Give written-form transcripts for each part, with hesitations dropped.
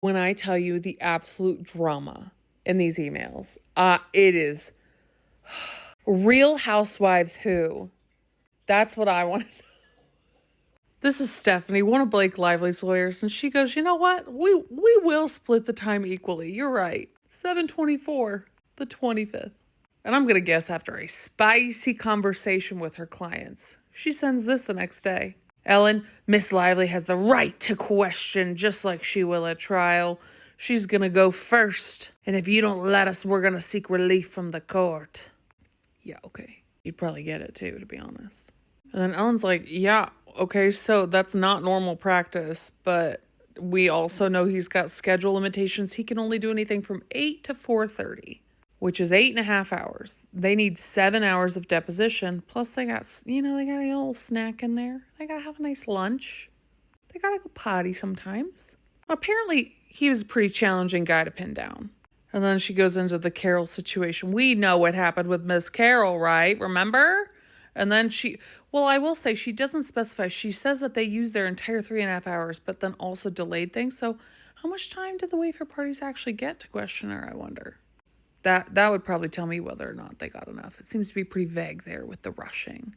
When I tell you the absolute drama in these emails, it is Real Housewives who. That's what I want to know. This is Stephanie, one of Blake Lively's lawyers, and she goes, you know what? We will split the time equally. You're right. 7/24, the 25th. And I'm going to guess after a spicy conversation with her clients. She sends this the next day. Ellen, Miss Lively has the right to question just like she will at trial. She's going to go first. And if you don't let us, we're going to seek relief from the court. Yeah, okay. You'd probably get it too, to be honest. And then Ellen's like, yeah, okay, so that's not normal practice, but we also know he's got schedule limitations. He can only do anything from 8 to 4:30, which is 8.5 hours. They need 7 hours of deposition. Plus they got, they got a little snack in there. They got to have a nice lunch. They got to go potty sometimes. Apparently he was a pretty challenging guy to pin down. And then she goes into the Carol situation. We know what happened with Miss Carol, right? Remember? And then I will say she doesn't specify. She says that they used their entire 3.5 hours, but then also delayed things. So how much time did the Wayfarer parties actually get to question her, I wonder? That would probably tell me whether or not they got enough. It seems to be pretty vague there with the rushing.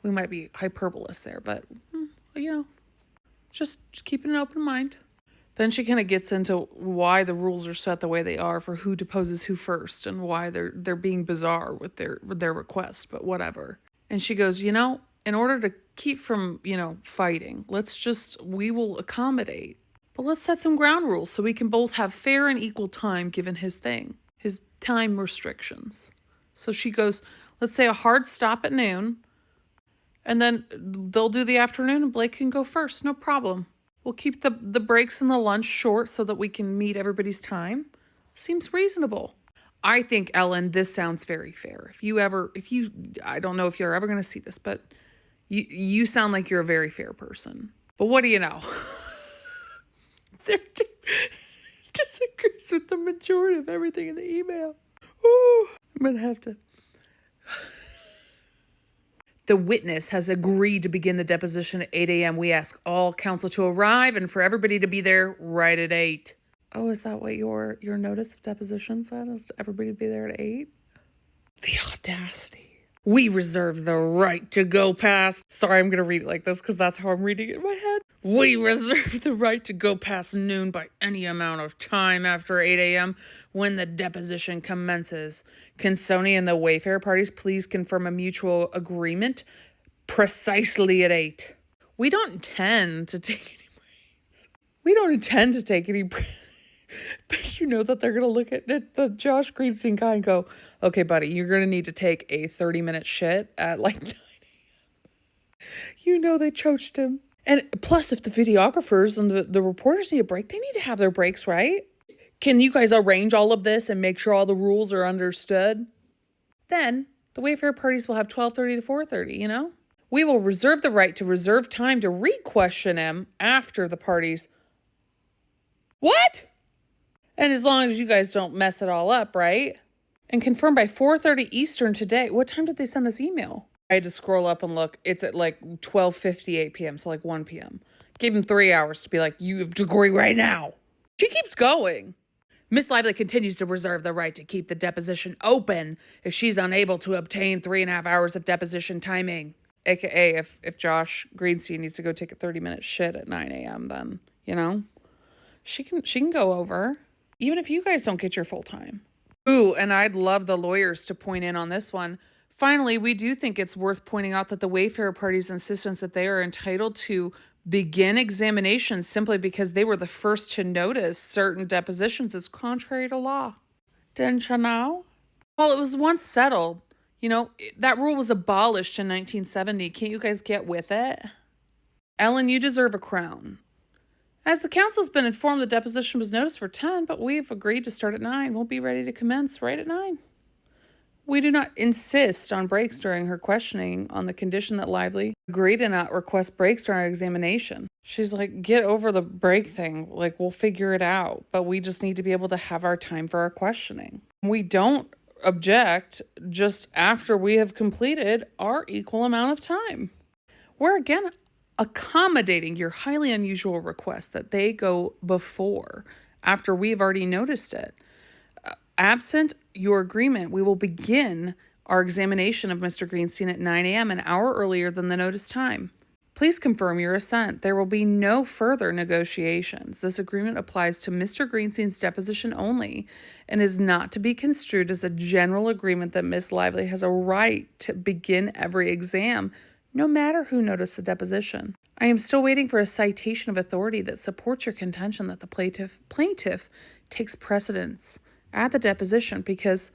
We might be hyperbolous there, but, just keeping an open mind. Then she kind of gets into why the rules are set the way they are for who deposes who first and why they're being bizarre with their request, but whatever. And she goes, in order to keep from, fighting, we will accommodate. But let's set some ground rules so we can both have fair and equal time given his time restrictions. So she goes, let's say a hard stop at noon, and then they'll do the afternoon and Blake can go first, no problem. We'll keep the breaks and the lunch short so that we can meet everybody's time. Seems reasonable. I think, Ellen, this sounds very fair. I don't know if you're ever going to see this, but you sound like you're a very fair person. But what do you know? They're disagrees with the majority of everything in the email. Ooh, I'm going to have to. The witness has agreed to begin the deposition at 8 a.m. We ask all counsel to arrive and for everybody to be there right at 8. Oh, is that what your notice of deposition said? Is everybody to be there at 8? The audacity. We reserve the right to go past. Sorry, I'm going to read it like this because that's how I'm reading it in my head. We reserve the right to go past noon by any amount of time after 8 a.m. when the deposition commences. Can Sony and the Wayfarer parties please confirm a mutual agreement precisely at 8? We don't intend to take any breaks. We don't intend to take any breaks. But you know that they're going to look at the Josh Greenstein guy and go, okay, buddy, you're going to need to take a 30-minute shit at like 9 a.m. They choached him. And plus, if the videographers and the reporters need a break, they need to have their breaks, right? Can you guys arrange all of this and make sure all the rules are understood? Then the Wayfarer parties will have 12:30 to 4:30, We will reserve the right to reserve time to re-question him after the parties. What? And as long as you guys don't mess it all up, right? And confirm by 4:30 Eastern today. What time did they send this email? I had to scroll up and look. It's at like 12:58 p.m., so like 1 p.m. Gave him 3 hours to be like, you have to agree right now. She keeps going. Miss Lively continues to reserve the right to keep the deposition open if she's unable to obtain 3.5 hours of deposition timing. AKA if Josh Greenstein needs to go take a 30-minute shit at 9 a.m., then, she can go over. Even if you guys don't get your full time. Ooh, and I'd love the lawyers to point in on this one. Finally, we do think it's worth pointing out that the Wayfarer party's insistence that they are entitled to begin examinations simply because they were the first to notice certain depositions is contrary to law. Didn't you know? Well, it was once settled. That rule was abolished in 1970. Can't you guys get with it? Ellen, you deserve a crown. As the council's been informed, the deposition was noticed for 10, but we've agreed to start at 9. We'll be ready to commence right at 9. We do not insist on breaks during her questioning on the condition that Lively agree to not request breaks during our examination. She's like, get over the break thing. Like, we'll figure it out, but we just need to be able to have our time for our questioning. We don't object just after we have completed our equal amount of time. Where, again, accommodating your highly unusual request that they go before, after we've already noticed it. Absent your agreement, we will begin our examination of Mr. Greenstein at 9 a.m., an hour earlier than the notice time. Please confirm your assent. There will be no further negotiations. This agreement applies to Mr. Greenstein's deposition only and is not to be construed as a general agreement that Miss Lively has a right to begin every exam, no matter who noticed the deposition. I am still waiting for a citation of authority that supports your contention that the plaintiff takes precedence at the deposition because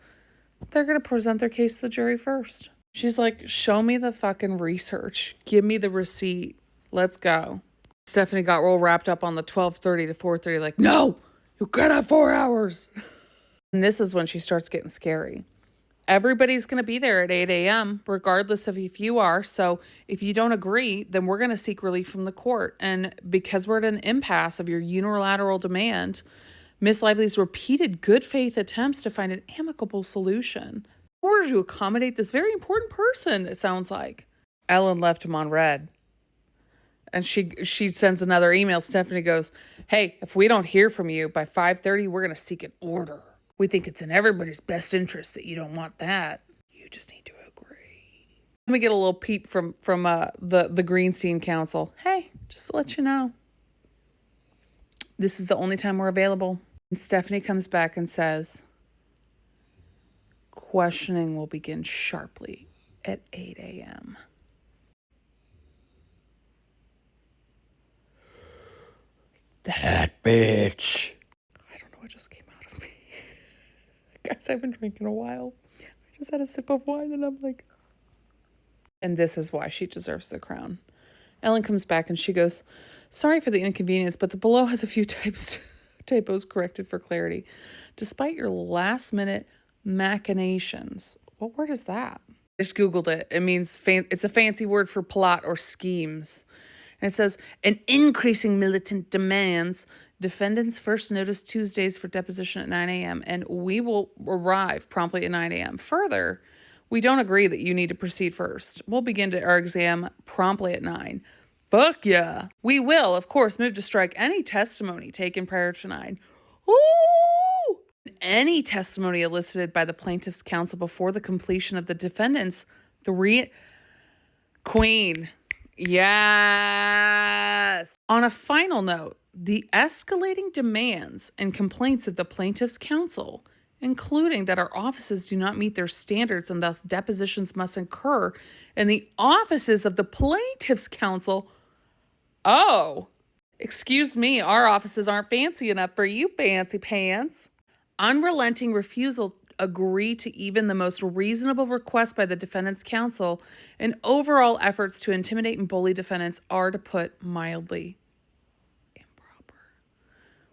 they're going to present their case to the jury first. She's like, show me the fucking research. Give me the receipt. Let's go. Stephanie got real wrapped up on the 12:30 to 4:30, like, no, you gotta have 4 hours. And this is when she starts getting scary. Everybody's going to be there at 8 a.m., regardless of if you are. So if you don't agree, then we're going to seek relief from the court. And because we're at an impasse of your unilateral demand, Miss Lively's repeated good faith attempts to find an amicable solution in order to accommodate this very important person, it sounds like. Ellen left him on red. And she sends another email. Stephanie goes, hey, if we don't hear from you by 5:30, we're going to seek an order. We think it's in everybody's best interest that you don't want that. You just need to agree. Let me get a little peep from the Greenstein Council. Hey, just to let you know, this is the only time we're available. And Stephanie comes back and says, questioning will begin sharply at 8 a.m. That bitch. I don't know what just came out of me. Guys, I've been drinking a while. I just had a sip of wine and I'm like... And this is why she deserves the crown. Ellen comes back and she goes, sorry for the inconvenience, but the below has a few typos corrected for clarity. Despite your last-minute machinations. What word is that? I just Googled it. It means, it's a fancy word for plot or schemes. And it says, an increasing militant demands defendants first notice Tuesdays for deposition at 9 a.m. and we will arrive promptly at 9 a.m. Further, we don't agree that you need to proceed first. We'll begin our exam promptly at 9. Fuck yeah. We will, of course, move to strike any testimony taken prior to 9. Ooh! Any testimony elicited by the plaintiff's counsel before the completion of the defendant's Queen. Yes. On a final note, the escalating demands and complaints of the plaintiff's counsel, including that our offices do not meet their standards and thus depositions must occur in the offices of the plaintiff's counsel. Oh, excuse me, our offices aren't fancy enough for you fancy pants. Unrelenting refusal agree to even the most reasonable request by the defendant's counsel, and overall efforts to intimidate and bully defendants are, to put mildly, improper.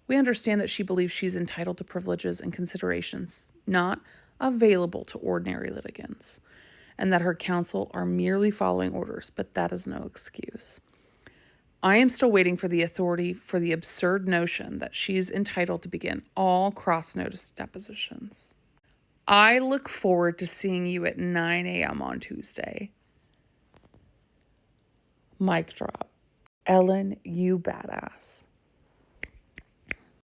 We understand that she believes she's entitled to privileges and considerations not available to ordinary litigants, and that her counsel are merely following orders, but that is no excuse. I am still waiting for the authority for the absurd notion that she's entitled to begin all cross-notice depositions. I look forward to seeing you at 9 a.m. on Tuesday. Mic drop. Ellen, you badass.